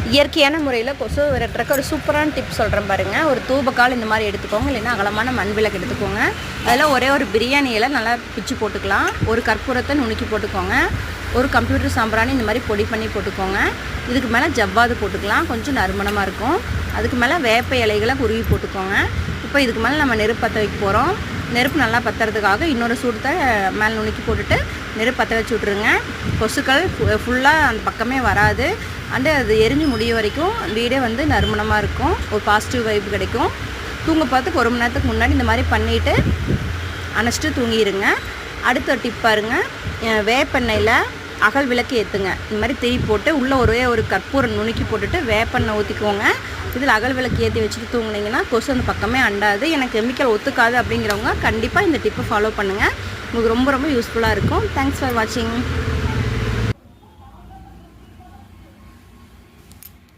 இயற்கையான முறையில் கொசு விரட்டுறக்கு ஒரு சூப்பரான டிப்ஸ் சொல்கிறேன் பாருங்கள். ஒரு தூபக்கால் இந்த மாதிரி எடுத்துக்கோங்க, இல்லைன்னா அகலமான மண் விளக்கு எடுத்துக்கோங்க. அதில் ஒரே ஒரு பிரியாணி இலை நல்லா பிச்சு போட்டுக்கலாம். ஒரு கற்பூரத்தை நுணுக்கி போட்டுக்கோங்க. ஒரு கம்ப்யூட்டர் சாம்பிராணி இந்த மாதிரி பொடி பண்ணி போட்டுக்கோங்க. இதுக்கு மேலே ஜவ்வாது போட்டுக்கலாம், கொஞ்சம் நறுமணமாக இருக்கும். அதுக்கு மேலே வேப்ப இலைகளை குருவி போட்டுக்கோங்க. இப்போ இதுக்கு மேலே நம்ம நெருப்பு பற்ற வைக்க போகிறோம். நெருப்பு நல்லா பற்றுறதுக்காக இன்னொரு சூடத்தை மேலே நுணுக்கி போட்டுட்டு நெருப்பு பற்ற வச்சு விட்ருங்க. கொசுக்கள் ஃபுல்லாக அந்த பக்கமே வராது. அது எரிஞ்சு முடிய வரைக்கும் வீடே வந்து நறுமணமாக இருக்கும். ஒரு பாசிட்டிவ் வைப் கிடைக்கும். தூங்க பார்த்துக்கு 1 மணி நேரத்துக்கு முன்னாடி இந்த மாதிரி பண்ணிவிட்டு அணைச்சிட்டு தூங்கிடுங்க. அடுத்த டிப் பாருங்கள். வேப்பெண்ணெயில் அகல் விளக்கு ஏற்றுங்க. இந்த மாதிரி திரி போட்டு உள்ளே ஒரே ஒரு கற்பூரம் நுணுக்கி போட்டுட்டு வேப்பெண்ணெய் ஊற்றிக்கோங்க. இதில் அகல் விளக்கு ஏற்றி வச்சுட்டு தூங்குனீங்கன்னா கொசு அந்த பக்கமே அண்டாது. எனக்கு கெமிக்கல் ஒத்துக்காது அப்படிங்கிறவங்க கண்டிப்பாக இந்த டிப்பை ஃபாலோ பண்ணுங்கள். உங்களுக்கு ரொம்ப ரொம்ப யூஸ்ஃபுல்லாக இருக்கும். தேங்க்ஸ் ஃபார் வாட்சிங்.